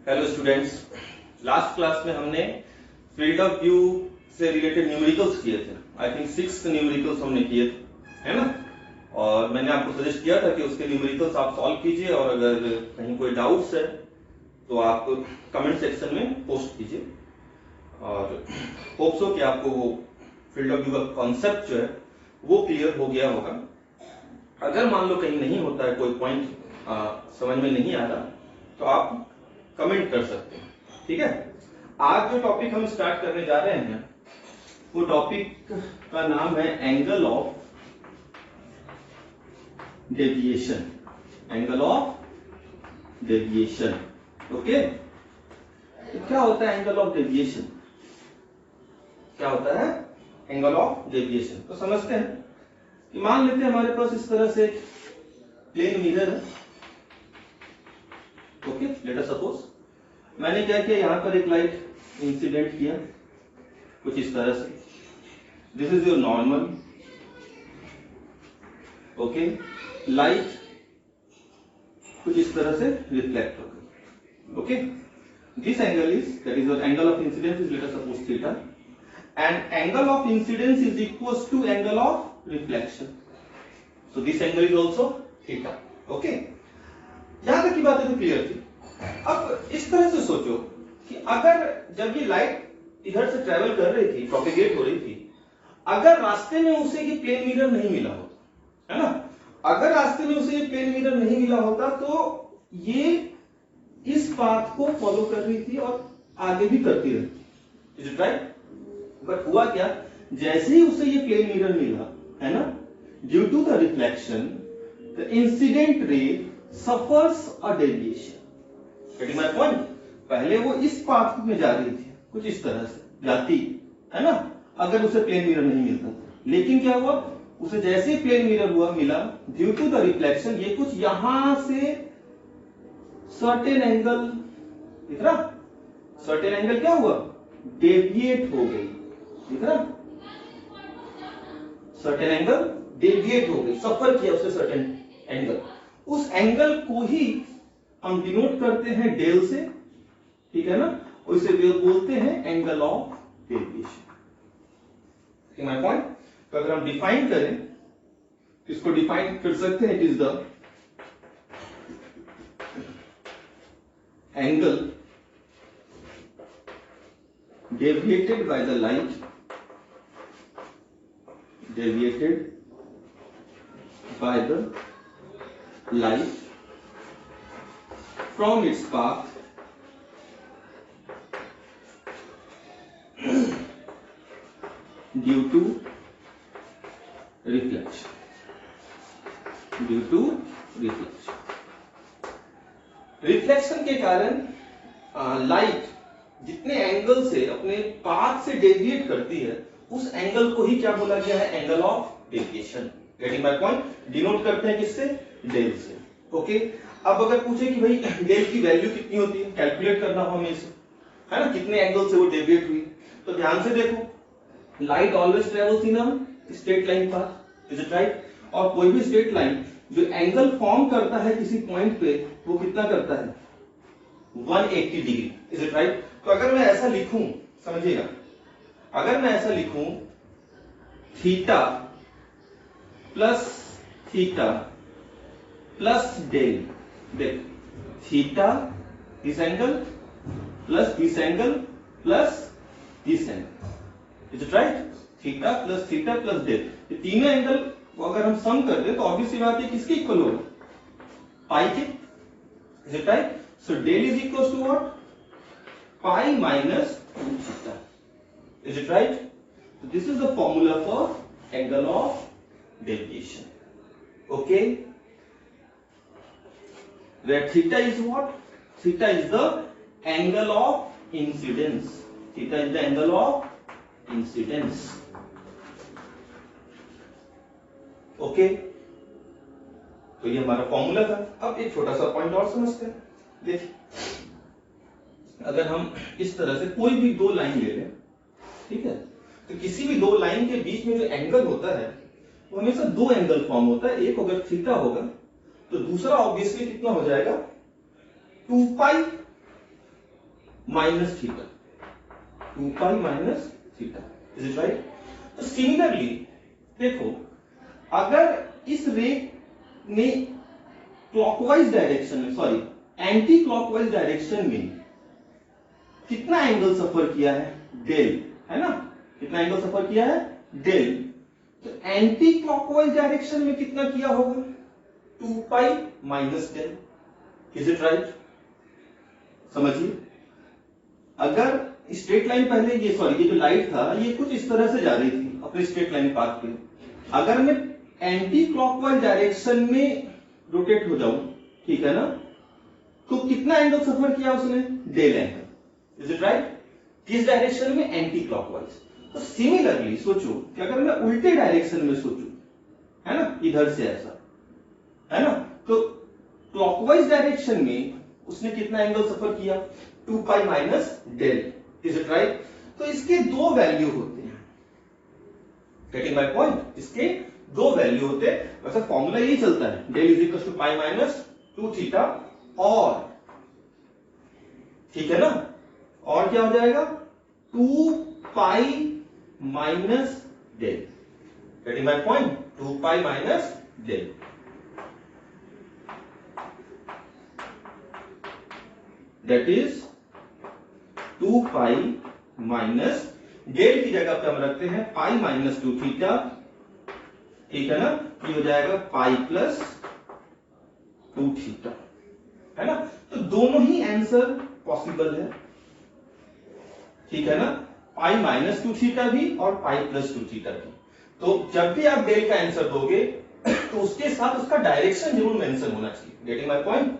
Hello students, last class में हमने field of view से रिलेटेड न्यूमेरिकल्स किए थे। आई थिंक 6 न्यूमेरिकल्स हमने किए थे, है ना। और मैंने आपको सजेस्ट किया था कि उसके न्यूमेरिकल्स आप सॉल्व कीजिए और अगर कहीं कोई डाउट्स है तो आप कमेंट सेक्शन में पोस्ट कीजिए। और होप सो कि आपको वो फील्ड ऑफ व्यू का कॉन्सेप्ट जो है वो क्लियर हो गया होगा। अगर मान लो कहीं नहीं होता है, कोई पॉइंट समझ में नहीं आ रहा, तो आप कमेंट कर सकते हैं, ठीक है। आज जो टॉपिक हम स्टार्ट करने जा रहे हैं वो टॉपिक का नाम है angle of deviation. Angle of deviation, okay. तो क्या होता है एंगल ऑफ डेविएशन? क्या होता है एंगल ऑफ डेविएशन? तो समझते हैं कि मान लेते हैं हमारे पास इस तरह से प्लेन मिरर है, ओके। लेट अस सपोज मैंने क्या किया, यहां पर एक लाइट इंसिडेंट किया कुछ इस तरह से। This is your normal, okay. Light कुछ इस तरह से रिफ्लेक्ट हो गई, okay. This angle is, that is your angle of incidence is let us suppose theta, and angle of incidence is equals to angle of reflection. So this angle is also theta, okay. यहां तक की बातें तो clear थी। अब इस तरह से सोचो कि अगर जब ये लाइट इधर से ट्रेवल कर रही थी, प्रोपेगेट हो रही थी, अगर रास्ते में उसे ये प्लेन मिरर नहीं मिला होता, है ना, अगर रास्ते में उसे ये प्लेन मिरर नहीं मिला होता तो ये इस पाथ को फॉलो कर रही थी और आगे भी करती रहती, इज इट राइट? बट हुआ क्या, जैसे ही उसे ये प्लेन मिरर मिला, है ना, due to the reflection the incident ray suffers a deviation. Getting my point? पहले वो इस पाथ में जा रही थी, कुछ इस तरह से जाती, है ना, अगर उसे प्लेन मिरर नहीं मिलता। लेकिन क्या हुआ, उसे जैसे ही प्लेन मिरर हुआ मिला, ड्यू टू द रिफ्लेक्शन ये कुछ यहां से सर्टेन एंगल, दिख रहा, सर्टेन एंगल क्या हुआ, डेविएट हो गई, दिख रहा, सर्टेन एंगल डेविएट हो गई, सफर किया उससे सर्टेन एंगल। उस एंगल को ही हम डिनोट करते हैं डेल से, ठीक है ना, और इसे बोलते हैं angle of deviation. My point? तो अगर हम डिफाइन करें, इसको डिफाइन कर सकते हैं, it is the angle deviated by the light, deviated by the light from its path due to reflection, due to reflection। Reflection के कारण लाइट जितने एंगल से अपने पाथ से डेविएट करती है, उस एंगल को ही क्या बोला गया है, angle of deviation. Getting my point? Denote करते हैं किससे, डेल से, ओके। अब अगर पूछे कि भाई डेल की वैल्यू कितनी होती है, कैलकुलेट करना हो हमें इसे, है ना, कितने एंगल से वो डेविएट हुई। तो ध्यान से देखो, light always travels in a straight line path, is it right? और कोई भी स्ट्रेट लाइन जो एंगल फॉर्म करता है किसी पॉइंट पे, वो कितना करता है, 180 डिग्री, इज इट राइट? तो अगर मैं ऐसा लिखूं, समझिएगा, अगर मैं ऐसा लिखूं theta plus theta plus del, देख, theta this angle plus this angle plus this angle, is it right? Theta plus del, ये तीनों एंगल को अगर हम सम कर दे तो ऑब्वियस सी बात है किसके इक्वल होगा, पाई के, is it right? So del is equal to what, pi minus theta, is it right? So this is the formula for angle of deviation, okay, where theta is what, theta is the angle of incidence, theta is the angle of incidence, okay। तो ये हमारा formula था। अब एक छोटा सा point और समझते हैं, देखिए, अगर हम इस तरह से कोई भी दो लाइन ले लें, ठीक है, तो किसी भी दो लाइन के बीच में जो एंगल होता है वो हमेशा दो एंगल फॉर्म होता है। एक अगर थीटा होगा तो दूसरा ऑब्वियसली कितना हो जाएगा, 2 pi minus theta, 2 pi minus theta, is it right? तो सिमिलरली देखो, अगर इस रे ने क्लॉकवाइज डायरेक्शन में, सॉरी एंटी क्लॉकवाइज डायरेक्शन में कितना एंगल सफर किया है? डेल, है ना? कितना एंगल सफर किया है? डेल। तो एंटी क्लॉकवाइज डायरेक्शन में कितना किया होगा? 2 pi minus del, is it right? समझिए, अगर स्ट्रेट लाइन पहले ये, सॉरी ये जो लाइट था ये कुछ इस तरह से जा रही थी अपने स्ट्रेट लाइन पाथ पे, अगर मैं एंटी क्लॉकवाइज डायरेक्शन में रोटेट हो जाऊं, ठीक है ना, तो कितना एंगल सफर किया उसने? Del angle, is it right? किस डायरेक्शन में? Anti clockwise. तो सिमिलरली सोचो कि अगर मैं उल्टे डायरेक्शन में सोचूं, है ना, इधर से ऐसा, है ना, तो क्लॉकवाइज डायरेक्शन में उसने कितना एंगल सफर किया? 2 pi minus del, is it right? तो इसके दो वैल्यू होते हैं, गेटिंग माय पॉइंट? इसके दो वैल्यू होते हैं। वैसे फॉर्मूला यही चलता है, del is equal to pi minus 2 theta, और ठीक है ना, और क्या हो जाएगा? 2 pi minus del, getting my point? 2 pi minus del. That is 2 pi minus del की जगह पे हम रखते हैं पाई माइनस 2 थीटा, ठीक है ना, ये हो जाएगा पाई प्लस 2 थीटा, है ना? तो दोनों ही आंसर पॉसिबल है, ठीक है ना, पाई माइनस 2 थीटा भी और पाई प्लस 2 थीटा भी। तो जब भी आप डेल का आंसर दोगे तो उसके साथ उसका डायरेक्शन जरूर मेंशन होना चाहिए, गेटिंग माय पॉइंट?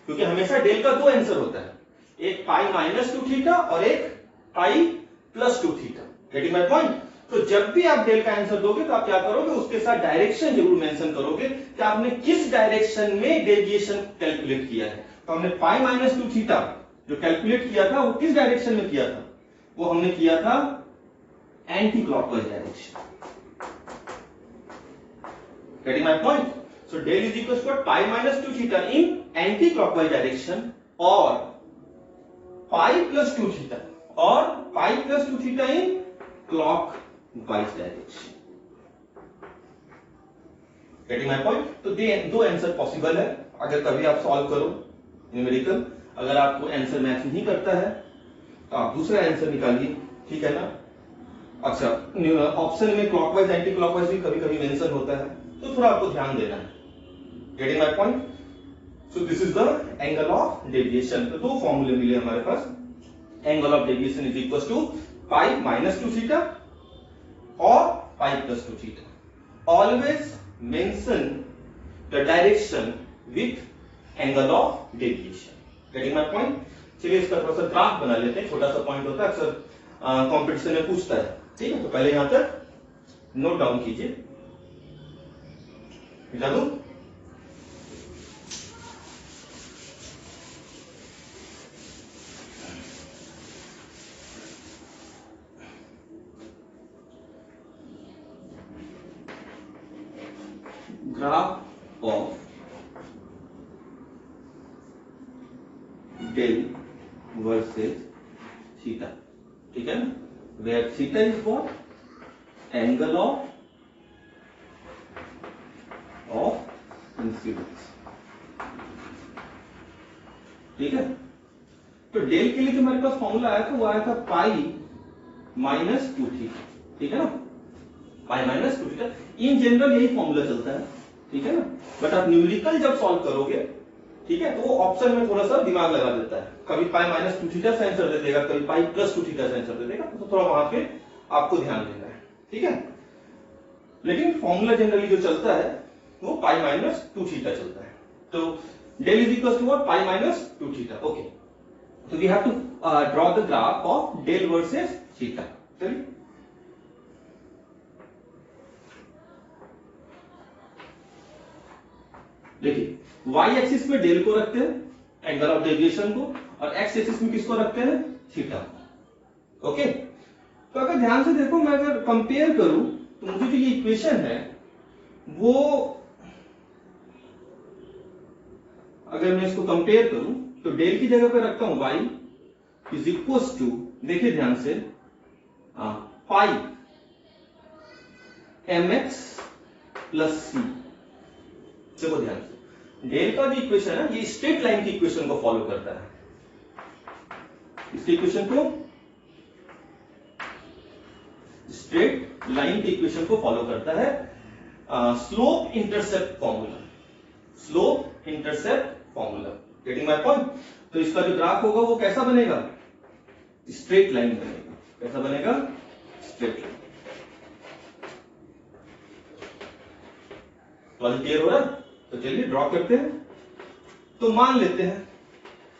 क्योंकि हमेशा डेल का दो आंसर होता है, एक पाई माइनस 2 थीटा और एक पाई plus 2 theta, getting my point? तो जब भी आप डेल का आंसर दोगे तो आप क्या करोगे? उसके साथ डायरेक्शन जरूर मेंशन करोगे कि आपने किस डायरेक्शन में डेविएशन कैलकुलेट किया है। तो हमने पाई माइनस 2 थीटा जो कैलकुलेट किया था वो किस डायरेक्शन में किया था? वो हमने किया था anti clockwise direction, getting my point? So del is equal to pi minus 2 theta in anti clockwise direction और पाई प्लस 2 थीटा और pi plus 2 theta in clockwise direction, getting my point? तो दो आंसर पॉसिबल है। अगर कभी आप solve करो numerical, अगर आपको आंसर मैच नहीं करता है तो आप दूसरा आंसर निकालिए, ठीक है ना? अच्छा, ऑप्शन में क्लॉकवाइज एंटी क्लॉकवाइज भी कभी कभी मेंशन होता है, तो थोड़ा आपको ध्यान देना है, getting my point? So this is the angle of deviation. तो दो फॉर्मूले मिले हमारे पास, angle of deviation is equal to pi minus 2 theta और pi plus 2 theta. Always mention the direction with angle of deviation, getting my point? चलिए इसका थोड़ा सा ग्राफ बना लेते हैं, छोटा सा पॉइंट होता है, अक्सर कंपटीशन में पूछता है, ठीक है? तो पहले यहां तक नोट डाउन कीजिए, मिटा दूं? Graph of del versus theta, ठीक है ना, where theta is what? Angle of incidence, ठीक है? तो डेल के लिए जो हमारे पास फॉर्मूला आया था वो आया था पाई माइनस 2 थीटा, ठीक है ना, पाई माइनस 2 थीटा। इन जनरल यही फॉर्मूला चलता है, ठीक है ना? बट आप न्यूमेरिकल जब सॉल्व करोगे, ठीक है, तो वो ऑप्शन में थोड़ा सा दिमाग लगा देता है, कभी पाई माइनस 2 थीटा से आंसर दे देगा, कभी पाई प्लस 2 थीटा से आंसर दे देगा, तो थोड़ा वहां पे आपको ध्यान देना है, ठीक है? लेकिन फॉर्मूला जनरली जो चलता है वो पाई माइनस 2 थीटा चलता है। तो del is equal to what? Pi minus 2 theta, okay? तो we have to draw the graph of del versus theta. चलिए देखिए, y एक्सिस में डेल को रखते हैं एंगल ऑफ डेविएशन को, और x एक्सिस में किसको रखते हैं? Theta, okay? तो अगर ध्यान से देखो, मैं अगर कंपेयर करूं तो मुझे जो ये इक्वेशन है वो, अगर मैं इसको कंपेयर करूं तो डेल की जगह पे रखता हूं y, इज इक्वल टू, देखिए ध्यान से, पाई mx प्लस सी। देखो ध्यान से, डेल का जो इक्वेशन है ये स्ट्रेट लाइन की इक्वेशन को फॉलो करता है। इसकी इक्वेशन को, स्ट्रेट लाइन की इक्वेशन को फॉलो करता है। Slope intercept formula, slope intercept formula, getting my point. तो इसका जो ग्राफ होगा वो कैसा बनेगा? स्ट्रेट लाइन बनेगा। कैसा बनेगा? Straight line. तो क्लियर हो रहा है? तो चलिए ड्रॉ करते हैं। तो मान लेते हैं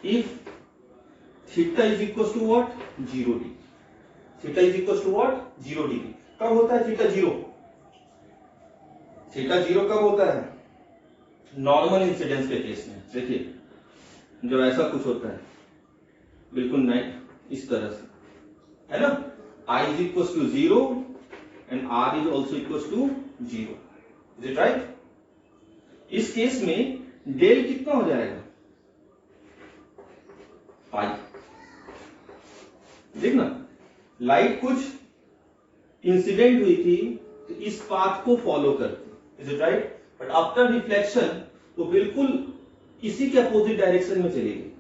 if theta is equal to what? 0 degree. Theta is equal to what? 0 degree. कब होता है थीटा 0? थीटा 0 कब होता है? नॉर्मल इंसिडेंस के केस में। देखिए जब ऐसा कुछ होता है बिल्कुल नहीं इस तरह से, है ना, I is equals to 0 and R is also equals to 0. Is it right? इस केस में डेल कितना हो जाएगा? पाई। देखना, लाइट कुछ इंसिडेंट हुई थी तो इस पाथ को फॉलो करती, is it right? But after reflection वो बिल्कुल इसी के अपोजिट डायरेक्शन में चलेगी,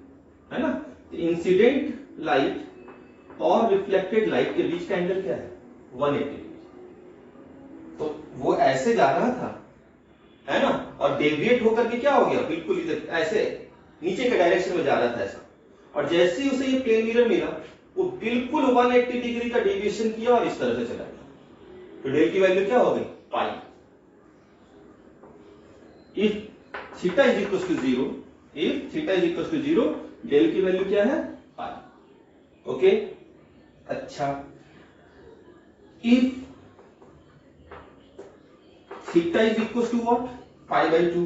है ना। तो इंसिडेंट लाइट और रिफ्लेक्टेड लाइट के बीच का एंगल क्या है? 180 डिग्री। तो वो ऐसे जा रहा था, है ना, और डेविएट होकर के क्या हो गया? बिल्कुल इधर ऐसे नीचे के डायरेक्शन में जा रहा था ऐसा, और जैसे ही उसे ये प्लेन मिरर मिला वो बिल्कुल 180 डिग्री का डेविएशन किया और इस तरह से चला गया। तो डेल की वैल्यू क्या हो गई? Pi. If theta is equal to 0, if theta is equal to 0, del की वैल्यू क्या है? पाई। ओके, अच्छा, if theta is equal to what? Pi by 2।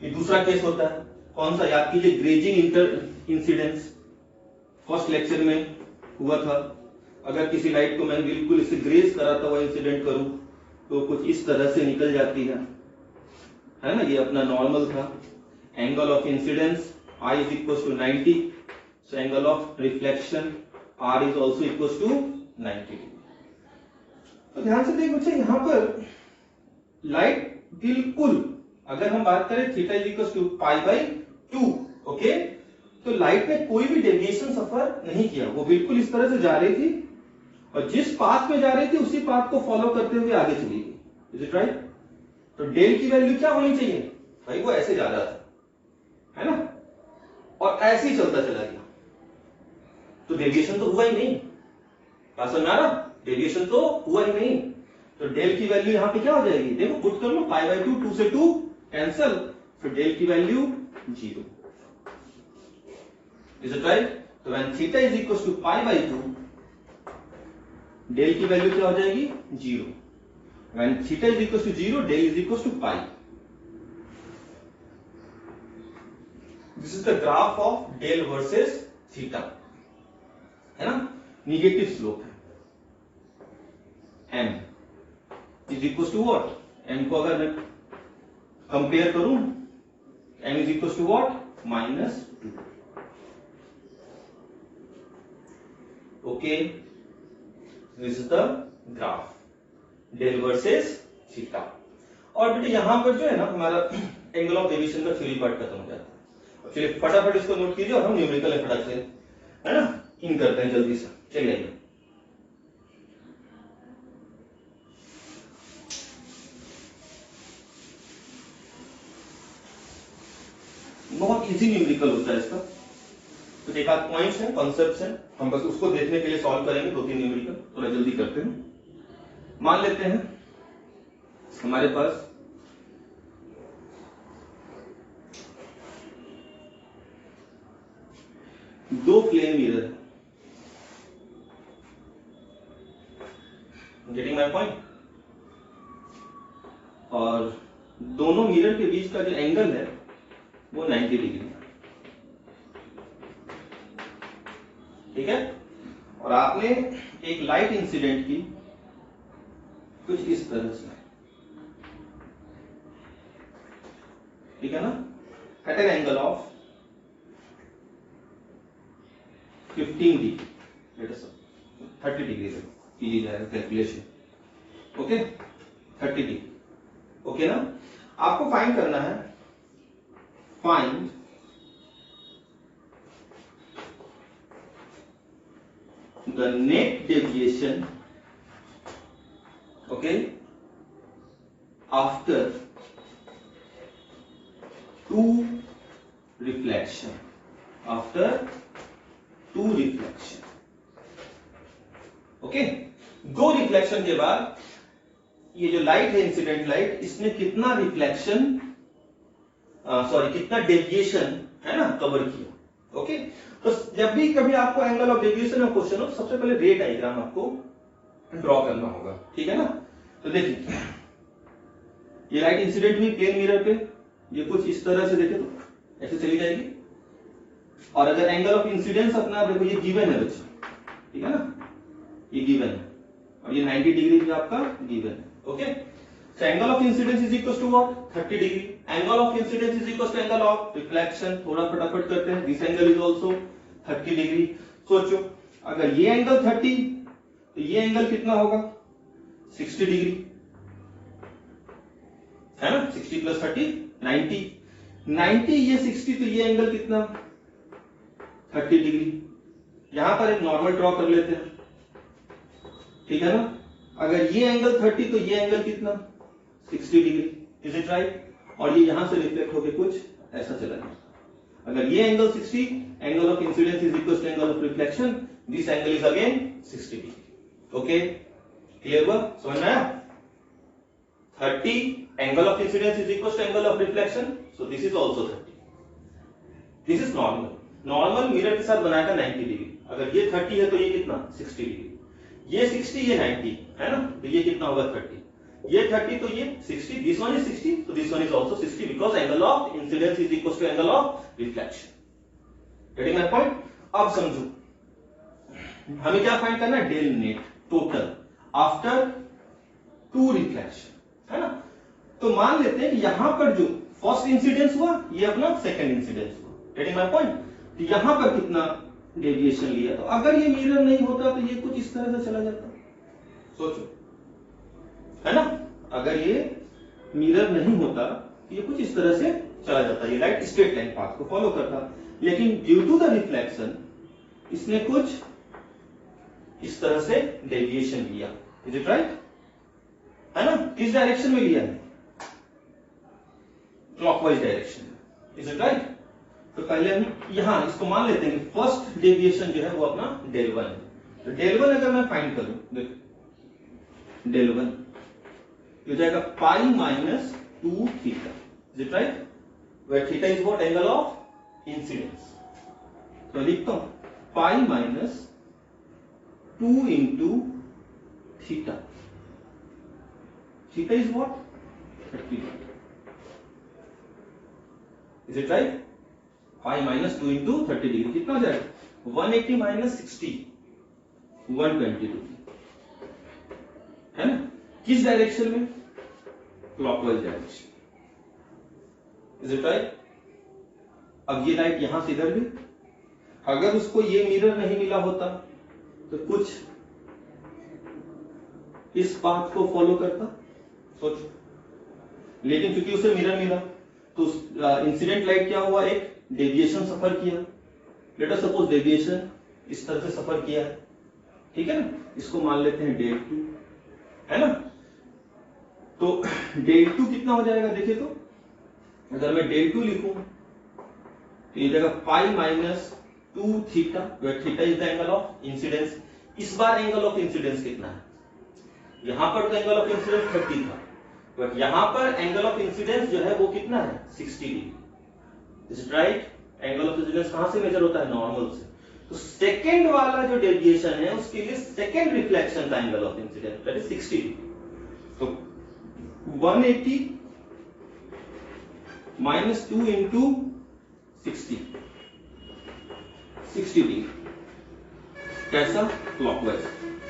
ये दूसरा केस होता है, कौन सा? याद कीजिए, grazing inter incidence first lecture में हुआ था। अगर किसी लाइट को मैंने बिल्कुल इसे ग्रेज कराता हुआ इंसिडेंट करूं तो कुछ इस तरह से निकल जाती है ना। ये अपना नॉर्मल था। Angle of incidence I is equals to 90, so angle of reflection R is also equals to 90 degree. तो ध्यान से देखो बच्चे, यहां पर लाइट बिल्कुल, अगर हम बात करें theta is equal to pi by 2, okay, तो लाइट ने कोई भी डेविएशन सफर नहीं किया, वो बिल्कुल इस तरह से जा रही थी और जिस पाथ में जा रही थी उसी पाथ को फॉलो करते हुए आगे चली गई। Is it right? तो डेल की वैल्यू क्या होनी चाहिए भाई? वो ऐसे जा रहा था, है ना, और ऐसे ही चलता चला गया, तो डेविएशन तो हुआ ही नहीं। बात समझ में आ रहा? डेविएशन तो हुआ ही नहीं। तो डेल की वैल्यू यहां पे क्या हो जाएगी? देखो पुट कर लो, पाई बाई 2, 2 से 2 कैंसल, फिर डेल की वैल्यू 0। Is it right? तो when theta is equal to pi by 2, del की वैल्यू क्या हो जाएगी? 0। When theta is equal to 0, del is equal to pi. This is the graph of del versus theta, है ना, negative slope है। m is equal to what? m को अगर मैं कंपेयर करूं, m is equal to what? -2। Okay, this is the graph del versus theta. और बेटे यहां पर जो है ना हमारा एंगल ऑफ डेविएशन का थ्योरी पार्ट खत्म हो जाता है। चलिए फटाफट इसको नोट कीजिए और हम न्यूमेरिकल फटाफट से, है ना, इन करते हैं जल्दी से। चलिए आइए, बहुत इजी न्यूमेरिकल होता है इसका। तो एक आध पॉइंट्स हैं, कॉन्सेप्ट्स हैं, हम बस उसको देखने के लिए सॉल्व करेंगे। 2-3 न्यूमेरिकल थोड़ा जल्दी करते हैं। मान लेते हैं हमारे पास दो प्लेन मिरर है, गेटिंग माय पॉइंट, और दोनों मिरर के बीच का जो एंगल है वो 90 डिग्री है, ठीक है। और आपने एक लाइट इंसिडेंट की कुछ इस तरह से, ठीक है ना, at an angle of 15 degree, 30 degree से की जाएगा कैलकुलेशन, ओके 30 डिग्री, ओके ना। आपको फाइंड करना है, find the net deviation, okay, after 2 reflection, after 2 reflection, okay. 2 reflection के बाद ये जो लाइट है, इंसिडेंट लाइट, इसने कितना रिफ्लेक्शन, सॉरी कितना डेविएशन है ना कवर किया, ओके। तो जब भी कभी आपको एंगल ऑफ डेविएशन में क्वेश्चन हो, सबसे पहले रे डायग्राम आपको ड्रॉ करना होगा, ठीक है ना। तो देखिए ये लाइट इंसिडेंट हुई प्लेन मिरर पे, ये कुछ इस तरह से देखे तो ऐसे चली जाएगी, और अगर एंगल ऑफ इंसिडेंस अपना देखो ये गिवन है बच्चों, ठीक है ना, ये गिवन है, और ये 90 डिग्री भी आपका गिवन है, okay. So angle of incidence is equal to what? 30 degree. Angle of incidence is equal to angle of reflection. थोड़ा फटाफट करते हैं. This angle is also 30 degree. सोचो अगर ये एंगल 30 तो ये एंगल कितना होगा? 60 डिग्री है ना, 60 प्लस 30 90, 90 ये 60 तो ये एंगल कितना 30 डिग्री। यहां पर एक नॉर्मल ड्रॉ कर लेते हैं, ठीक है ना। अगर ये एंगल 30 तो ये एंगल कितना 60 डिग्री, इज इट राइट। और ये यहां से रिफ्लेक्ट होकर कुछ ऐसा चला जाए। अगर ये angle 60, angle of incidence is equal to angle of reflection, this angle is again 60 degree, okay clear हुआ, समझ में आया। 30 angle of incidence is equal to angle of reflection, so this is also 30। This is normal, normal mirror के साथ बनाया था 90 degree. अगर ये 30 है तो ये कितना 60 डिग्री, ये 60 ये 90 है ना, तो ये कितना होगा 30, ये 30 तो ये 60, दिस वन इज 60 तो this one is also 60 because angle of incidence is equal to angle of reflection. Getting my point. अब समझो हमें क्या फाइंड करना है, del net total after 2 reflection, है ना। तो मान लेते हैं कि यहां पर जो फर्स्ट इंसिडेंस हुआ ये अपना सेकंड इंसिडेंस हुआ, गेटिंग माय पॉइंट। तो यहां पर कितना डेविएशन लिया, तो अगर ये मिरर नहीं होता तो ये कुछ इस तरह से चला जाता, सोचो है ना। अगर ये मिरर नहीं होता तो ये कुछ इस तरह से चला जाता, ये लाइट स्ट्रेट लाइन पाथ को फॉलो करता। लेकिन ड्यू टू द रिफ्लेक्शन इसने कुछ इस तरह से डेविएशन लिया, इज इट राइट, है ना। किस डायरेक्शन में लिया है, क्लॉकवाइज डायरेक्शन में, इज इट राइट। तो पहले हम यहां इसको मान लेते हैं कि फर्स्ट डेविएशन जो है वो अपना डेल 1 है। तो डेल 1 अगर मैं फाइंड करूं, देखो डेल 1 हो जाएगा pi minus 2 theta, is it right, where theta is what, angle of incidence. तो लिखता हूं pi minus 2 into theta, theta is what 30, is it right. Pi minus 2 into 30 degree कितना हो जाएगा 180 माइनस 60 122, है ना। किस डायरेक्शन में, clockwise direction, is it right. अब ये लाइट यहां से इधर गई, अगर उसको ये मिरर नहीं मिला होता तो कुछ इस पाथ को फॉलो करता, सोचो। लेकिन क्योंकि उसे मिरर मिला तो इंसिडेंट लाइट क्या हुआ, एक डेविएशन सफर किया। लेट अस सपोज डेविएशन इस तरह से सफर किया है, ठीक है ना। इसको मान लेते हैं डेल 2, है ना। तो डेल 2 कितना हो जाएगा, देखिए तो अगर मैं डेल 2 लिखूं तो ये जाएगा pi minus 2 theta, where theta is the angle of incidence. इस बार एंगल ऑफ इंसिडेंस कितना है, यहां पर तो एंगल ऑफ इंसिडेंस 30 था, बट यहां पर एंगल ऑफ इंसिडेंस जो है वो कितना है 60 degree, is it right. Angle of incidence कहां से मेजर होता है, नॉर्मल से। तो सेकंड वाला जो डेविएशन है उसके लिए सेकंड रिफ्लेक्शन का angle of incidence that is 60 degree. तो 180 माइनस 2 इंटू 60 डिग्री, कैसा, क्लॉकवाइज,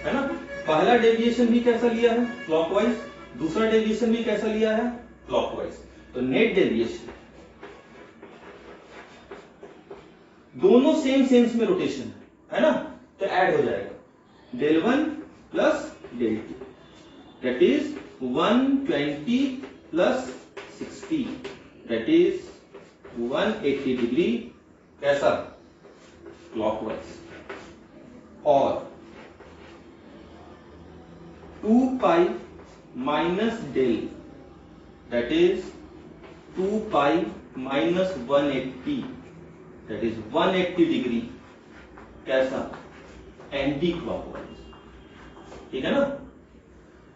है ना। पहला डेविएशन भी कैसा लिया है, क्लॉकवाइज, दूसरा डेविएशन भी कैसा लिया है, क्लॉकवाइज। तो नेट डेविएशन दोनों सेम सेंस में रोटेशन है ना, तो ऐड हो जाएगा del 1 plus del 2, that is 120 plus 60, that is 180 degree, कैसा, क्लॉकवाइज, और 2 pi minus del, that is 2 pi minus 180, that is 180 degree, कैसा, एंटी क्लॉकवाइज, ठीक है ना।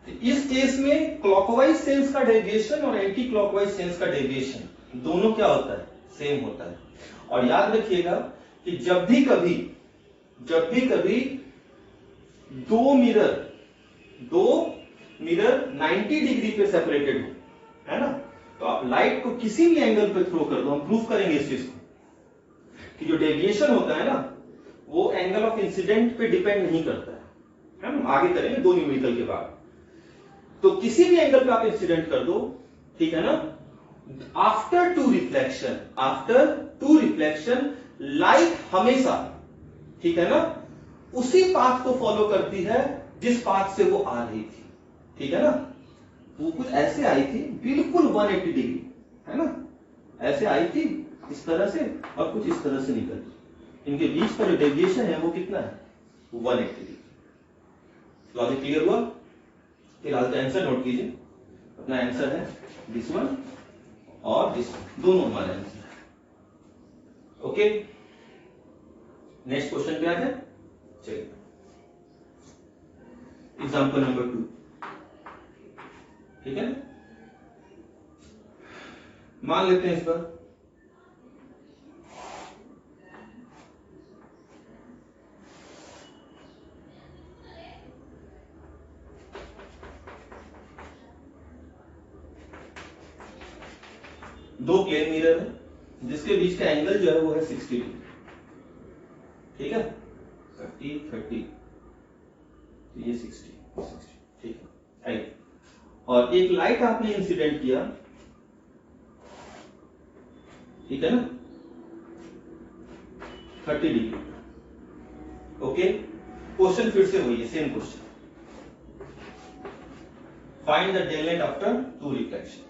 तो इस केस में क्लॉकवाइज सेंस का डेविएशन और एंटी क्लॉकवाइज सेंस का डेविएशन दोनों क्या होता है, सेम होता है। और याद रखिएगा कि जब भी कभी दो मिरर 90 डिग्री पे सेपरेटेड हो, है ना, तो आप लाइट को किसी भी एंगल पे थ्रो कर दो, हम प्रूफ करेंगे इस चीज को कि जो डेविएशन होता है ना वो एंगल ऑफ इंसिडेंट पे डिपेंड नहीं करता है, हम आगे करेंगे 2 न्यूमेरिकल के बाद। तो किसी भी एंगल पे आप इंसिडेंट कर दो, ठीक है ना, आफ्टर टू रिफ्लेक्शन लाइट हमेशा, ठीक है ना, उसी पाथ को फॉलो करती है जिस पाथ से वो आ रही थी, ठीक है ना। वो कुछ ऐसे आई थी बिल्कुल 180 डिग्री, है ना, ऐसे आई थी इस तरह से और कुछ इस तरह से निकली, इनके बीच का जो डेविएशन है वो कितना है, 180 डिग्री। लॉजिक क्लियर हुआ? फिलहाल तो आंसर नोट कीजिए, अपना आंसर है दिस वन और दिस वन, दोनों हमारे आंसर है। ओके, नेक्स्ट क्वेश्चन पे आ जाए, चलिए एग्जाम्पल नंबर 2, ठीक है, मान लेते हैं इस पर दो प्लेन मिरर है जिसके बीच का एंगल जो है वो है 60 डिग्री, ठीक है, 30 ये 60, ठीक है, राइट। और एक लाइट आपने इंसिडेंट किया, ठीक है ना, 30 डिग्री। ओके, क्वेश्चन फिर से वही है, same question, find the del net after 2 reflection,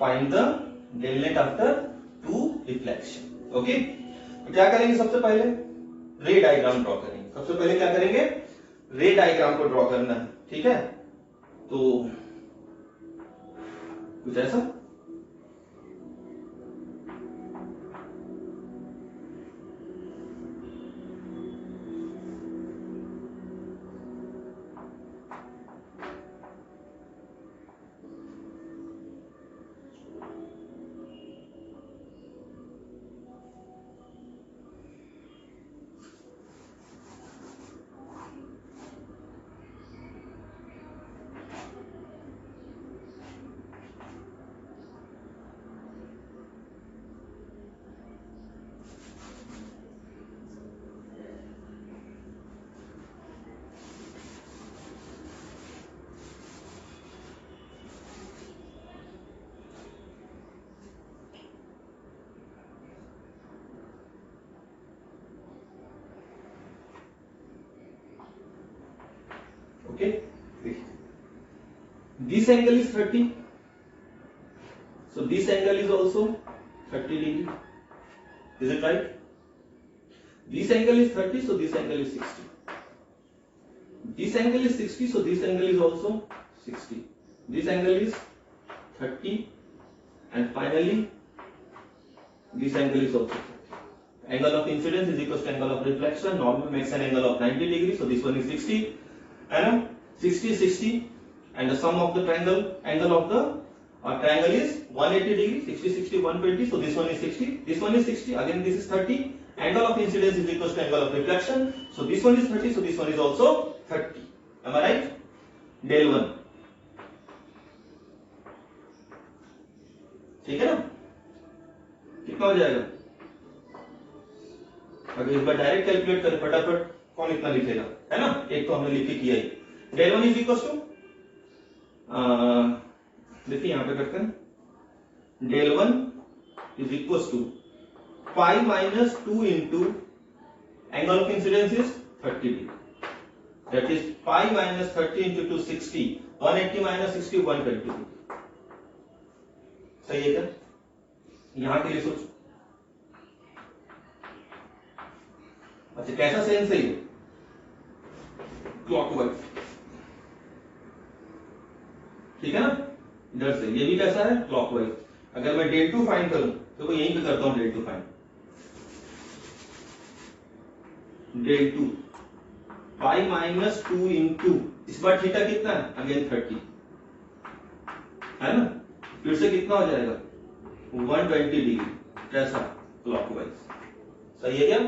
find the del net after 2 reflection. Okay, तो क्या करेंगे, सबसे पहले रे डायग्राम ड्रॉ करेंगे। सबसे पहले क्या करेंगे, रे डायग्राम को ड्रॉ करना है, ठीक है। तो कुछ ऐसा, okay, this angle is 30, so this angle is also 30 degree, is it right? This angle is 30, so this angle is 60, this angle is 60, so this angle is also 60, this angle is 30, and finally this angle is also 30. Angle of incidence is equal to angle of reflection, normal makes an angle of 90 degree, so this one is 60, and 60, and the sum of the triangle, angle of the triangle is 180 degree, 60, 120, so this one is 60, this one is 60, again this is 30, angle of incidence is equal to angle of reflection, so this one is 30, so this one is also 30, am I right? Del 1, ठीक है ना, कितना हो जाएगा, अगर इस बार direct calculate करें फटाफट, कौन इतना लिखेगा, है ना, एक तो हमने लिख के किया ही, डेल 1 इज इक्वल टू, देखिए यहां पे करते हैं, del 1 is equal to pi minus 2 into angle of incidence is 30 degree, that is pi minus 30 into 2 60, 180 माइनस 60 120। सही है क्या? यहां के लिए सोचो। अच्छा कैसा सेंस है ये? क्लॉकवाइज, ठीक है ना, इधर से। ये भी कैसा है? क्लॉकवाइज। अगर मैं del 2 फाइंड करूं तो मैं यहीं पे करता हूं del 2 find. del 2 pi minus 2 into, इस बार थीटा कितना है? अगेन 30 है ना, फिर से कितना हो जाएगा? 120 डिग्री। कैसा? क्लॉकवाइज। सही है क्या?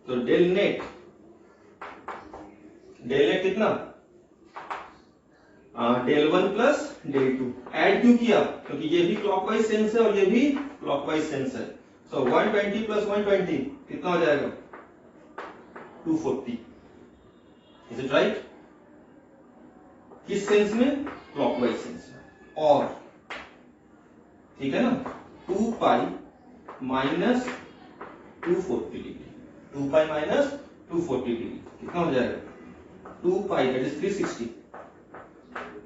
तो डेल नेट कितना? del 1 plus del 2। ऐड क्यों किया? क्योंकि ये भी क्लॉकवाइज सेंस है और ये भी क्लॉकवाइज सेंस है। सो 120 प्लस 120 कितना हो जाएगा? 240। Is it right? किस सेंस में? क्लॉकवाइज सेंस में। और ठीक है ना, 2 pi minus 240 degree, 2 pi minus 240 degree कितना हो जाएगा? 2 pi that is 360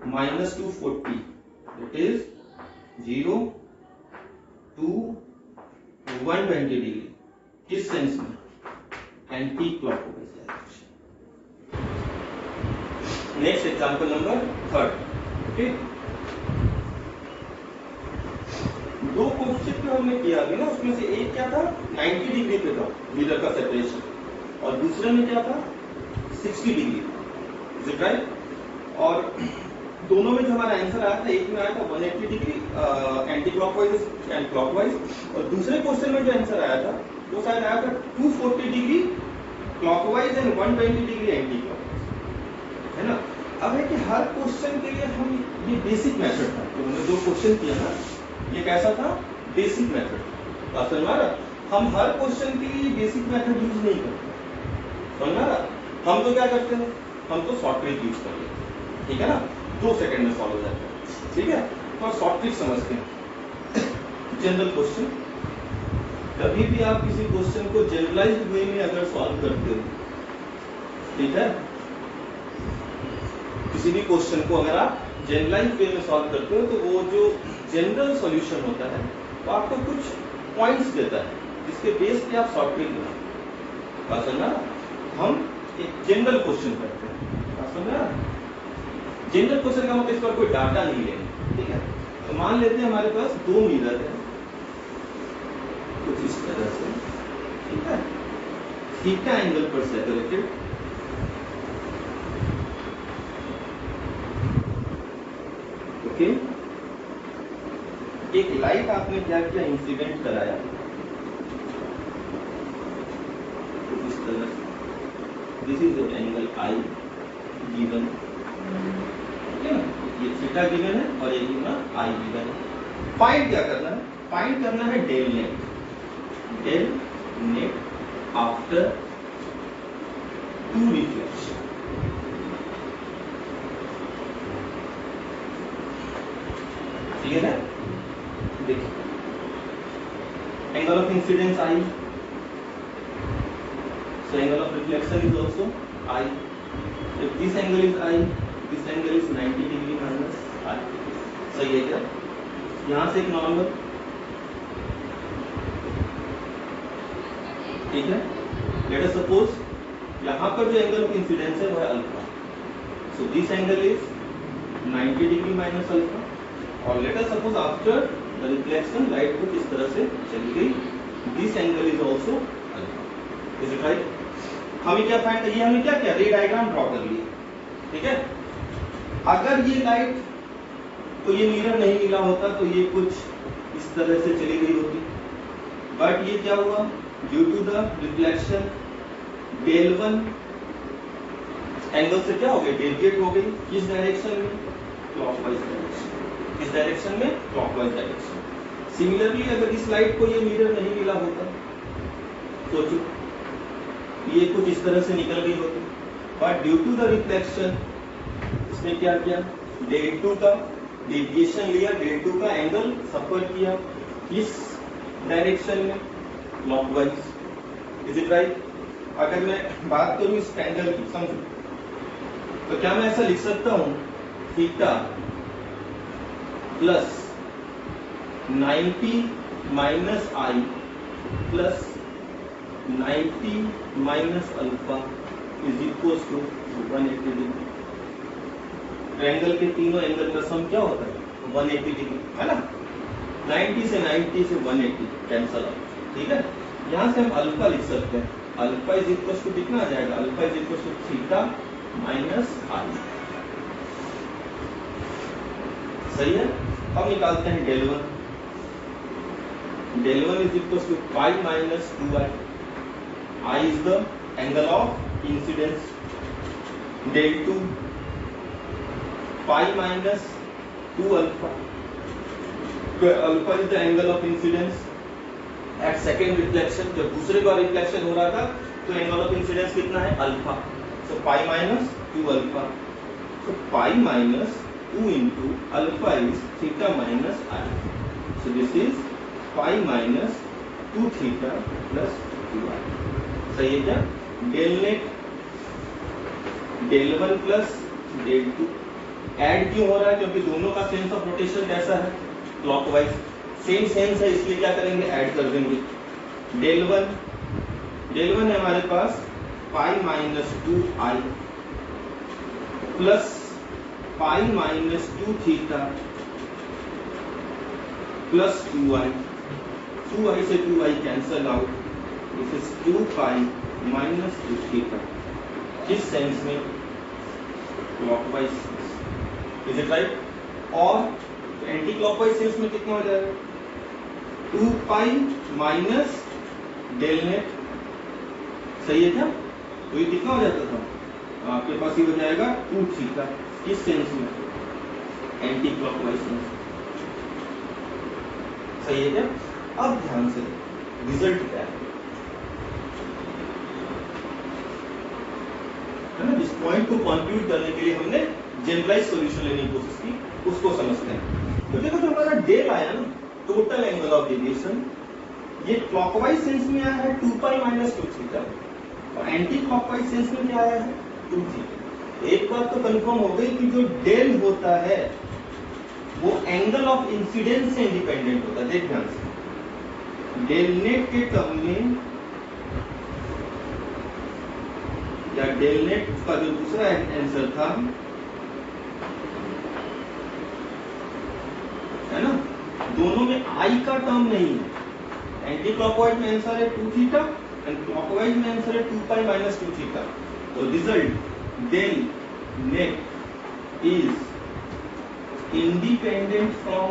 minus 240 that is 0 to 120 degree. किस सेंस में? Anti clockwise direction. Next example number 3। ओके, दो क्वेश्चन जो हमने किया अभी ना, उसमें से एक क्या था? 90 डिग्री पे था मिरर का सेपरेशन, और दूसरे में क्या था? 60 डिग्री। Is it right? और दोनों में जो हमारा आंसर आया था, एक में आया था 180 degree anti clockwise and clockwise, और दूसरे क्वेश्चन में जो आंसर आया था वो शायद आया था 240 degree clockwise and 120 degree anti clockwise, है ना। अब है कि हर क्वेश्चन के लिए हम, ये बेसिक मेथड था तो हमने दो क्वेश्चन किया ना, ये कैसा था? Basic method. बात समझ में आ रहा? हम हर क्वेश्चन के लिए बेसिक मेथड यूज नहीं करते, समझ में आ रहा? हम तो क्या करते हैं? हम तो शॉर्ट ट्रिक यूज करते हैं, ठीक है ना, 2 सेकंड में सॉल्व हो जाता है, ठीक है। तो शॉर्ट ट्रिक समझते हैं। जनरल क्वेश्चन, कभी भी आप किसी क्वेश्चन को जनरलाइज्ड वे में अगर सॉल्व करते हो, ठीक है, किसी भी क्वेश्चन को अगर आप जनरलाइज्ड वे में सॉल्व करते हो तो वो जो जनरल सॉल्यूशन होता है वो आपको कुछ पॉइंट्स देता है जिसके बेस पे आप सॉल्व करेंगे। बात समझना? हम एक जनरल क्वेश्चन करते हैं, बात समझना? जनरल क्वेश्चन का मतलब इस पर कोई डाटा नहीं लेंगे, ठीक है। तो मान लेते हैं हमारे पास 2 मिरर है कुछ इस तरह से, ठीक है, थीटा एंगल पर सेपरेटेड, ओके। एक लाइट आपने क्या किया? इंसिडेंट कराया इस तरह से, this is the angle I given, ठीक है ना, ये थीटा गिवन है और ये गिवन आई गिवन है। फाइंड क्या करना है? फाइंड करना है del net, del net after 2 reflection. Clear है? देखिए, angle of incidence I, so angle of reflection is also I. If this angle is I, this angle is 90 degree minus I. सही है क्या? यहां से एक नॉर्मल, ठीक है। लेट अस सपोज यहां पर जो एंगल ऑफ इंसिडेंस है वो है alpha, so this angle is 90 degree minus alpha, और let us suppose after the reflection light कुछ इस तरह से चली गई, this angle is also alpha. Is it right? हमें क्या फाइंड किया? हमने क्या किया? रे डायग्राम ड्रॉ कर लिया, ठीक है। अगर ये लाइट को ये मिरर नहीं मिला होता तो ये कुछ इस तरह से चली गई होती, बट ये क्या हुआ? Due to the reflection del 1 angle से क्या हो गई? डेविएट हो गई। किस डायरेक्शन में? Clockwise direction. किस डायरेक्शन में? Clockwise direction. सिमिलरली अगर इस लाइट को ये मिरर नहीं मिला होता, सोचो ये कुछ इस तरह से निकल गई होती, but due to the reflection इसने क्या किया? del 2 का डेविएशन लिया, del 2 का एंगल सफर किया, किस डायरेक्शन में? क्लॉकवाइज। Is it right? अगर मैं बात करूं इस एंगल की, समझो, तो क्या मैं ऐसा लिख सकता हूं theta plus 90 minus I plus 90 minus alpha is equal to 180 degree. Triangle के तीनों एंगल का सम क्या होता है? 180 डिग्री, है ना। 90 से 180 कैंसल आउट, ठीक है। यहां से हम अल्फा लिख सकते हैं, अल्फा इज इक्वल टू कितना आ जाएगा? Alpha is equal to theta minus I, सही है। अब निकालते हैं del one. Del one is equal to pi minus 2i, I is the angle of incidence. Del two pi minus 2 alpha, alpha is the angle of incidence at second reflection. जब दूसरे बार reflection हो रहा था तो angle of incidence कितना है? Alpha. So pi minus 2 alpha, so pi minus 2 into alpha is theta minus I. So this is pi minus 2 theta plus 2i, सही है क्या? Del net del one plus del two add क्यों हो रहा है? क्योंकि दोनों का सेंस ऑफ रोटेशन कैसा है? क्लॉकवाइज। सेम सेंस है इसलिए क्या करेंगे? ऐड कर देंगे। डेल वन है हमारे पास pi minus 2i plus pi minus 2 theta plus 2i। 2i से 2i cancel out, this is 2 pi minus 2 theta. किस सेंस में? Clockwise, is it right? और एंटी क्लॉकवाइज सेंस में कितना हो जाएगा? 2 पाई माइनस डेल नेट, सही है क्या? तो ये कितना हो जाता था आपके पास? ये हो जाएगा 2 थीटा। किस सेंस में? एंटी क्लॉकवाइज सेंस, सही है क्या? अब ध्यान से रिजल्ट क्या है ना। इस पॉइंट को कंप्यूट करने के लिए हमने जनरलाइज सॉल्यूशन लेने की कोशिश की, उसको समझते हैं। तो देखो जो हमारा डेल आया ना, टोटल एंगल ऑफ डेविएशन, ये क्लॉकवाइज सेंस में आया है 2 पाई माइनस 2 थीटा, और एंटी क्लॉकवाइज सेंस में क्या आया है? 2 थीटा। एक बात तो कंफर्म हो गई कि जो डेल होता है वो एंगल ऑफ इंसिडेंस से इंडिपेंडेंट होता है। देख ध्यान से, डेल नेट के टर्म में या डेल नेट का जो दूसरा आंसर था, है ना, दोनों में आई का टर्म नहीं है। एंटी क्लॉकवाइज में आंसर है 2 थीटा एंड क्लॉकवाइज में आंसर है 2 पाई माइनस 2 थीटा। तो result del net is independent from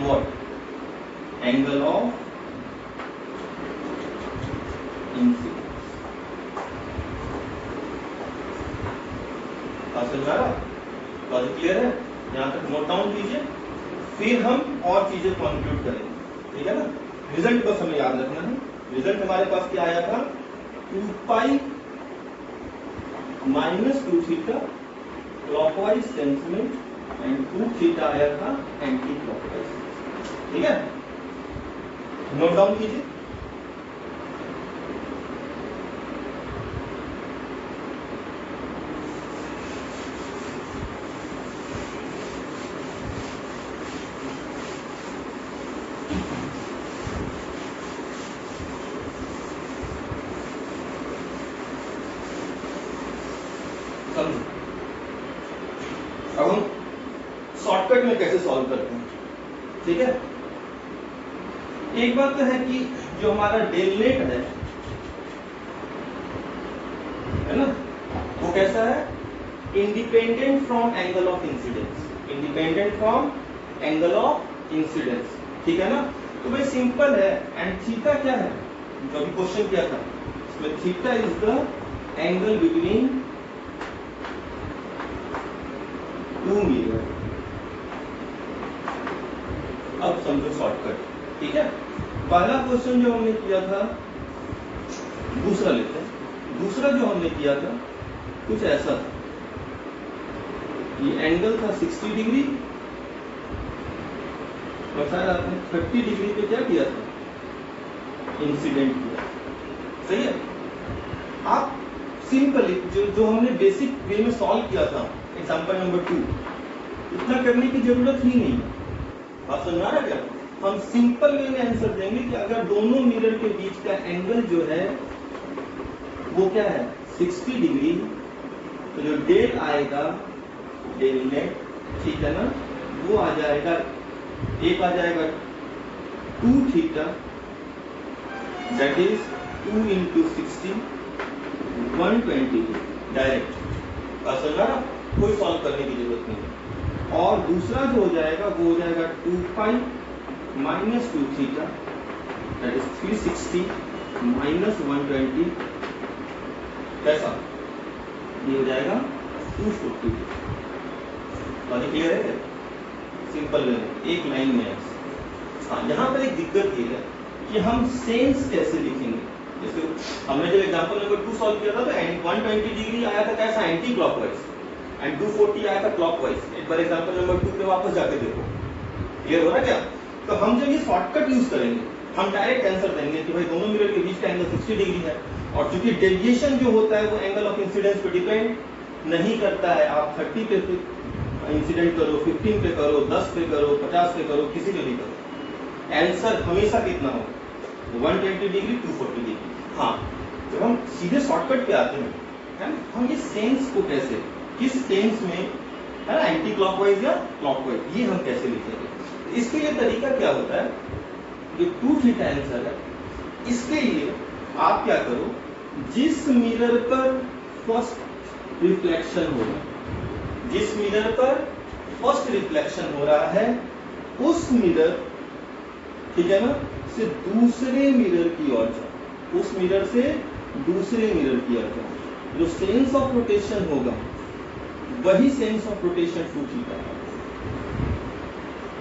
what? Angle of incidence। समझ आ रहा? लॉजिक क्लियर है? यहाँ तक नोट डाउन कीजिए, फिर हम और चीजें कंप्यूट करेंगे, ठीक है ना। रिजल्ट बस हमें याद रखना है। रिजल्ट हमारे पास क्या आया था? 2 pi minus 2 theta clockwise sense में एंड 2 थीटा आया था एंटी क्लॉकवाइज, ठीक है। नोट डाउन कीजिए। अब हम शॉर्टकट में कैसे सॉल्व करते हैं, ठीक है। एक बात तो है कि जो हमारा डेल नेट है ना, वो कैसा है? Independent from angle of incidence, independent from angle of incidence, ठीक है ना। तो भाई सिंपल है। एंड थीटा क्या है? जो अभी क्वेश्चन किया था इसमें, theta is the angle between 2 mirror. अब समझो शॉर्टकट, ठीक है। पहला क्वेश्चन जो हमने किया था, दूसरा लेते हैं। दूसरा जो हमने किया था कुछ ऐसा था, ये एंगल था 60 डिग्री और शायद आपने 30 डिग्री पे क्या किया था, इंसिडेंट किया। सही है। आप सिंपली जो हमने बेसिक वे में सॉल्व किया था एग्जांपल नंबर 2, इतना करने की जरूरत ही नहीं है। आप समझ आ रहा है क्या? हम सिंपल वे में आंसर देंगे कि अगर दोनों मिरर के बीच का एंगल जो है वो क्या है 60 डिग्री, तो जो डेल आएगा डेल नेट, ठीक है ना, वो आ जाएगा, एक आ जाएगा 2 theta, that is 2 into 60 120 direct. समझा ना, कोई सॉल्व करने की जरूरत नहीं है। और दूसरा जो हो जाएगा वो हो जाएगा 2 pi minus 2 theta, that is 360 minus 120, कैसा, ये हो जाएगा 240। बात क्लियर है? सिंपल वे में एक लाइन में है। हाँ, यहाँ पर एक दिक्कत ये है कि हम सेंस कैसे लिखेंगे। जैसे हमने जब एग्जांपल नंबर 2 सॉल्व किया था तो 120 डिग्री आया था कैसा, एंटी क्लॉकवाइज, एंड 240 आया था क्लॉकवाइज। एक बार एग्जांपल नंबर 2 पे वापस जाके देखो, क्लियर हो रहा है क्या? तो हम जब ये शॉर्टकट यूज करेंगे, हम डायरेक्ट आंसर देंगे कि भाई दोनों मिरर के बीच का एंगल 60 डिग्री है, और चूंकि डेविएशन जो होता है वो एंगल ऑफ इंसिडेंस पे डिपेंड नहीं करता है। आप 30 पे इंसिडेंट करो, 15 पे करो, 10 पे करो, 50 पे करो, किसी पे भी करो, आंसर हमेशा कितना हो, 120 डिग्री 240 डिग्री। हाँ, जब हम सीधे शॉर्टकट पे आते हैं, है ना, हम ये सेंस को कैसे, किस सेंस में, है ना, एंटी क्लॉकवाइज या क्लॉकवाइज, ये हम कैसे लिखेंगे? इसके लिए तरीका क्या होता है, जो 2 थीटा आंसर है, इसके लिए आप क्या करो, जिस मिरर पर फर्स्ट रिफ्लेक्शन होगा, जिस मिरर पर फर्स्ट रिफ्लेक्शन हो रहा है, उस मिरर, ठीक है ना, से दूसरे मिरर की ओर जाओ, उस मिरर से दूसरे मिरर की ओर जाओ। जो सेंस ऑफ रोटेशन होगा वही सेंस ऑफ रोटेशन 2 थीटा है।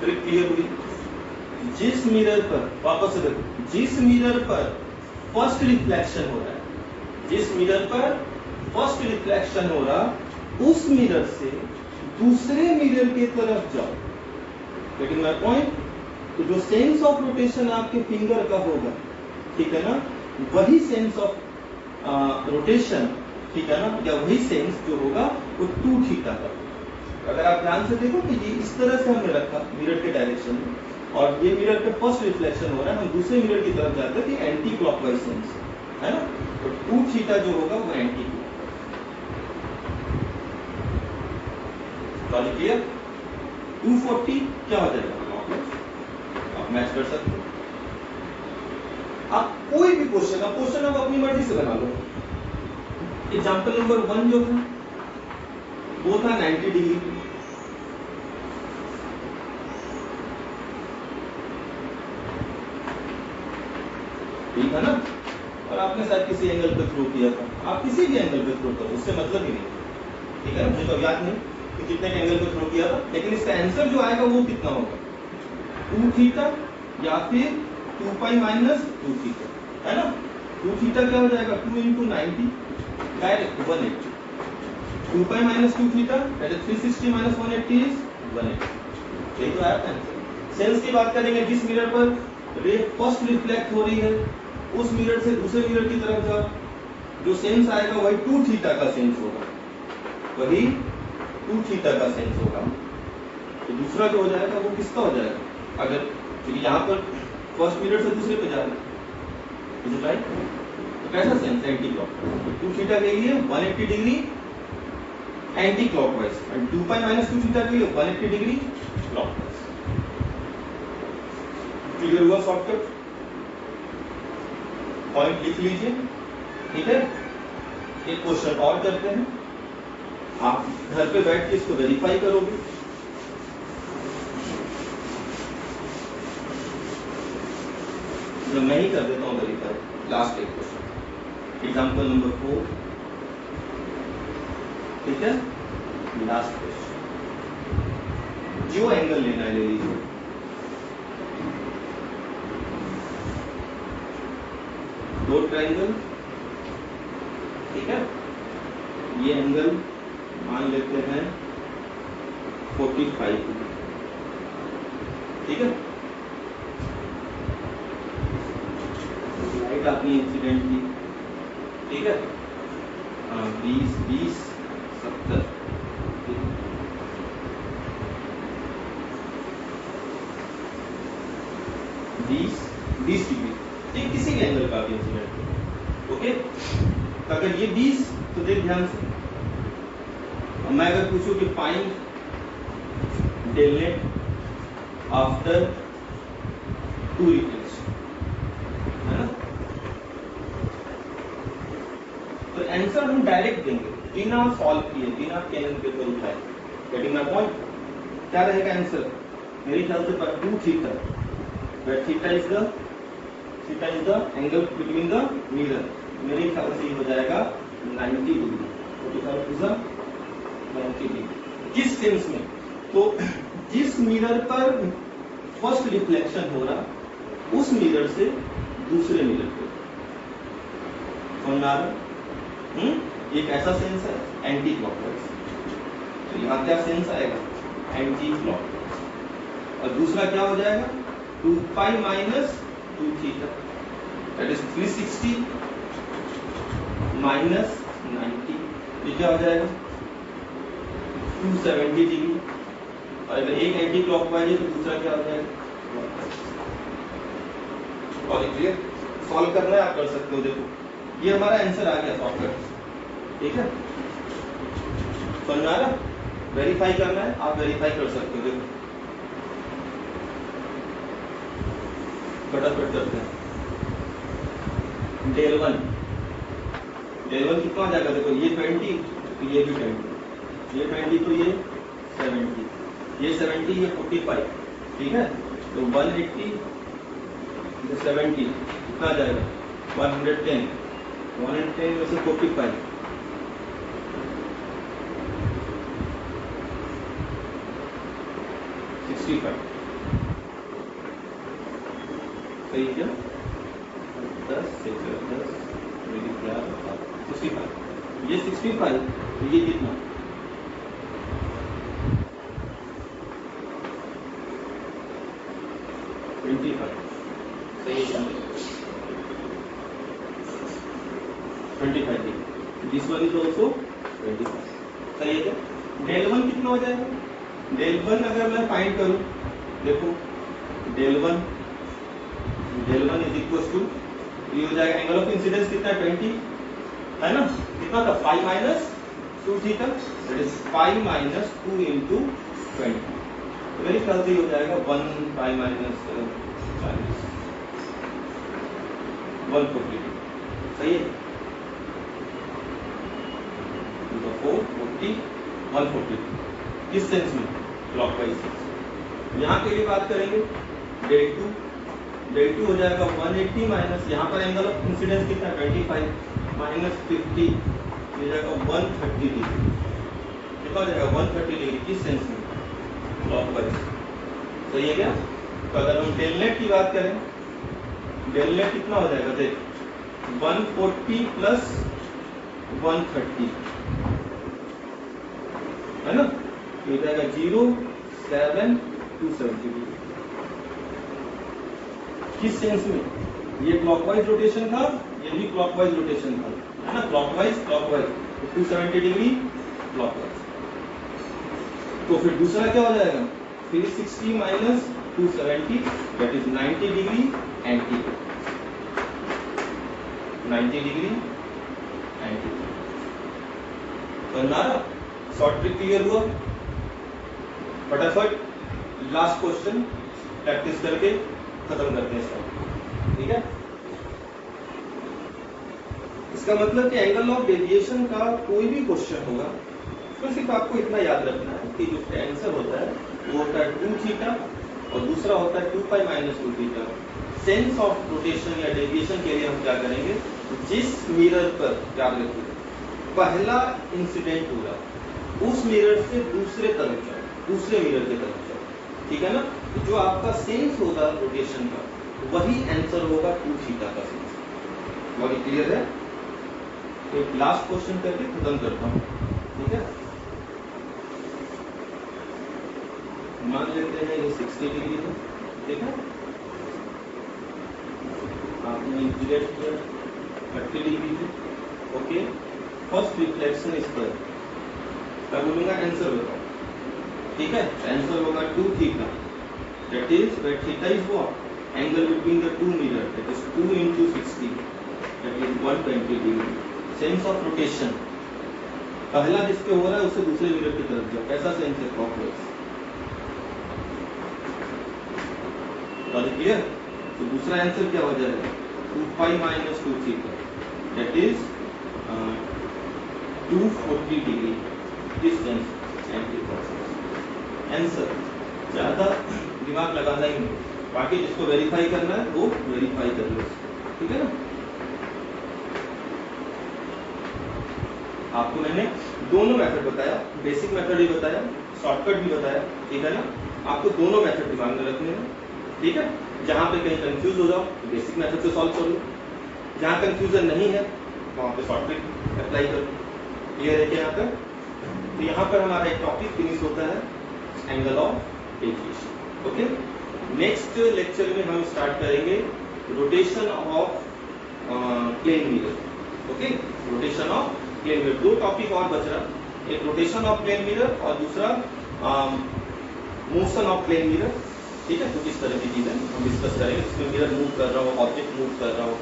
क्लियर हुई? जिस मिरर पर, वापस से देखो, जिस मिरर पर फर्स्ट रिफ्लेक्शन हो रहा है, जिस मिरर पर फर्स्ट रिफ्लेक्शन हो रहा, उस मिरर से दूसरे मिरर की तरफ जाओ। लेकिन माय पॉइंट, तो जो सेंस ऑफ रोटेशन आपके फिंगर का होगा, ठीक है ना, वही सेंस ऑफ रोटेशन, ठीक है ना, या वही सेंस जो होगा वो 2 थीटा का। अगर आप ध्यान से देखो कि ये इस तरह से हमने रखा मिरर के डायरेक्शन में, और ये मिरर पे फर्स्ट रिफ्लेक्शन हो रहा है, हम दूसरे मिरर की तरफ जाते हैं कि एंटी क्लॉकवाइज सेंस है ना, तो 2 थीटा जो होगा वो एंटी क्लियर। 240 क्या हो जाएगा, आप मैच कर सकते हो। आप कोई भी क्वेश्चन आप अपनी मर्जी से बना लो। एग्जाम्पल नंबर 1 जो था वो था 90 डिग्री, ठीक है ना, और आपने शायद किसी एंगल पे थ्रो किया था, आप किसी भी एंगल पे थ्रो करो, उससे मतलब ही नहीं, ठीक है ना, मुझे तो याद नहीं कि कितने एंगल पे थ्रो किया था, लेकिन इसका आंसर जो आएगा वो कितना होगा, 2 थीटा या फिर 2 पाई माइनस 2 थीटा, है ना। 2 थीटा क्या हो जाएगा, 2 into 90 direct 180, 2 pi minus 2 theta that is 360 minus 180 is 180। यही तो आया आंसर। सेंस की बात करेंगे, जिस मिरर पर रे फर्स्ट रिफ्लेक्ट हो रही है, उस मिरर से दूसरे मिरर की तरफ जाओ, जो सेंस आएगा वही 2 थीटा का सेंस होगा, वही 2 थीटा का सेंस होगा। तो दूसरा जो हो जाएगा वो किसका हो जाएगा, अगर क्योंकि यहाँ पर फर्स्ट मिरर से दूसरे पे जा रहा है, राइट, तो कैसा सेंस, एंटी क्लॉकवाइज। 2 थीटा के लिए 180 डिग्री एंटी क्लॉकवाइज, और 2 पाई माइनस 2 थीटा के लिए 180 डिग्री क्लॉकवाइज। क्लियर हुआ शॉर्टकट, पॉइंट लिख लीजिए, ठीक है। एक क्वेश्चन और करते हैं, आप घर पे बैठ के इसको वेरीफाई करोगे। मैं ही कर देता हूँ वेरीफाई। लास्ट एक क्वेश्चन, एग्जाम्पल नंबर 4, ठीक है, लास्ट क्वेश्चन। जो एंगल लेना है ले लीजिए, दो ट्रायंगल, ठीक है, ये एंगल मान लेते हैं 45, ठीक है, अपनी इंसिडेंट की, ठीक है, 20 20 70, 20 डिग्री, ठीक, किसी भी एंगल का भी इंसिडेंट, ओके। तो अगर ये 20, तो देख ध्यान से, मैं अगर पूछूं कि find del net after 2 replace, है ना, तो आंसर हम डायरेक्ट देंगे बिना सॉल्व किए, बिना पेन पेपर उठाए। Getting my point? क्या रहेगा आंसर? मेरे ख्याल से 2 theta, where theta is the angle between the mirror, मेरे ख्याल से ये हो जाएगा 90 डिग्री, 90 डिग्री। किस सेंस में? तो जिस मिरर पर फर्स्ट रिफ्लेक्शन हो रहा, उस मिरर से दूसरे मिरर पे, समझ आ रहा? एक ऐसा सेंस है एंटी क्लॉकवाइज, तो यहाँ क्या सेंस आएगा? Anti clockwise. और दूसरा क्या हो जाएगा? 2 pi minus 2 theta, that is 360 minus 90, ये क्या हो जाएगा? 270 डिग्री। और अगर एक एंटी क्लॉकवाइज है तो दूसरा क्या हो जाएगा? और क्लियर? सॉल्व करना है आप कर सकते हो। देखो ये हमारा आंसर आ गया सॉफ्टवेयर, ठीक है, समझ आ रहा? वेरीफाई करना है, आप वेरीफाई कर सकते हो। देखो फटाफट करते हैं। डेल वन कितना आ जाएगा? देखो ये 20, तो ये भी 20, ये 20 तो ये 70, ये 70, ये 45, ठीक है, तो 180 70 कितना आ जाएगा? 110 में से 45, 65, सही क्या? 10 से 10 65, ये 65, तो ये कितना? 25, सही है? 25 degree, this one is also 25, सही है? डेल वन कितना हो जाएगा? डेल वन अगर मैं फाइंड करूं, देखो del one is equal to, ये हो जाएगा एंगल ऑफ इंसिडेंस कितना है? 20, है ना, कितना था? 5 minus 2 theta, that is 5 minus 2 into 20, तो मेरे ख्याल से हो जाएगा 1 5 माइनस 40, 140, सही है? 440, 140, किस सेंस में? Clockwise sense. यहाँ के लिए बात करेंगे, डेल टू हो जाएगा 180 माइनस, यहाँ पर एंगल ऑफ इंसिडेंस कितना? 25 माइनस 50, ये जाएगा 130 डिग्री, कितना हो जाएगा? 130 डिग्री, किस सेंस में? क्लॉकवाइज, सही है क्या? तो अगर हम डेल नेट की बात करें, डेल नेट कितना हो जाएगा? देख 140 प्लस 130, है ना, ये जाएगा 0 7 270 डिग्री, किस सेंस में? ये क्लॉकवाइज रोटेशन था, ये भी क्लॉकवाइज रोटेशन था, है ना, क्लॉकवाइज 270 डिग्री क्लॉकवाइज। तो फिर दूसरा क्या हो जाएगा? 360 minus 270, that is 90 degree anti, 90 degree anti. तो ना शॉर्ट ट्रिक क्लियर हुआ? फटाफट लास्ट क्वेश्चन प्रैक्टिस करके खत्म करते हैं इसका, ठीक है? इसका मतलब कि एंगल ऑफ डेविएशन का कोई भी क्वेश्चन होगा, तो सिर्फ आपको इतना याद रखना है कि जो आंसर होता है वो होता है 2 थीटा और दूसरा होता है 2 pi minus 2 theta. Sense of rotation या डेविएशन के लिए हम क्या करेंगे? जिस मिरर पर, याद रखिए, पहला इंसिडेंट हुआ उस मिरर से दूसरे तरफ जाओ, दूसरे मिरर के तरफ जाओ, ठीक है ना? तो जो आपका सेंस होगा रोटेशन का, वही आंसर होगा 2 थीटा का सेंस। बहुत क्लियर है? तो लास्ट क्वेश्चन करके खत्म करता हूं, ठीक है? मान लेते हैं ये 60 डिग्री है, ठीक है? आपने इंटीग्रेट किया 30 डिग्री से, ओके। फर्स्ट रिफ्लेक्शन स्क्वायर क्या बोलूंगा, आंसर बताओ, ठीक है। आंसर होगा 2 theta, that is where theta is what, angle between the two mirror, that is 2 into 60, that is 120 degree. Sense of rotation, पहला जिस पे हो रहा है उसे दूसरे मिरर की तरफ जाओ, कैसा सेंस है, क्लॉकवाइज। क्लियर। तो दूसरा आंसर क्या हो जाएगा, 2 pi minus 2 theta, that is 240 degree distance anti clockwise. Answer ज्यादा दिमाग लगाना ही नहीं, बाकी जिसको वेरीफाई करना है वो वेरीफाई कर लो, ठीक है ना। आपको मैंने दोनों मेथड बताया, बेसिक मेथड भी बताया, शॉर्टकट भी बताया, ठीक है ना। आपको दोनों मेथड दिमाग में रखने हैं, ठीक है। जहां पे कहीं कंफ्यूज हो जाओ तो बेसिक मेथड से सॉल्व कर लो, जहां कंफ्यूजन नहीं है वहां पे शॉर्टकट अप्लाई कर लो। क्लियर है क्या यहाँ पर। तो यहाँ पर हमारा एक टॉपिक फिनिश होता है angle of deviation, okay. Next lecture में हम स्टार्ट करेंगे rotation of plane mirror, okay. Rotation of plane mirror, दो टॉपिक और बच रहा, एक रोटेशन ऑफ प्लेन मिरर और दूसरा मोशन ऑफ प्लेन मिरर, ठीक है। कुछ इस तरह की चीजें हम डिस्कस करेंगे, जिसमें मिरर मूव कर रहा हो, ऑब्जेक्ट मूव कर रहा हो,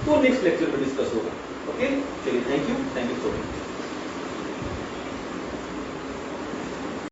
तो नेक्स्ट लेक्चर में डिस्कस होगा, ओके। चलिए, थैंक यू सो मच।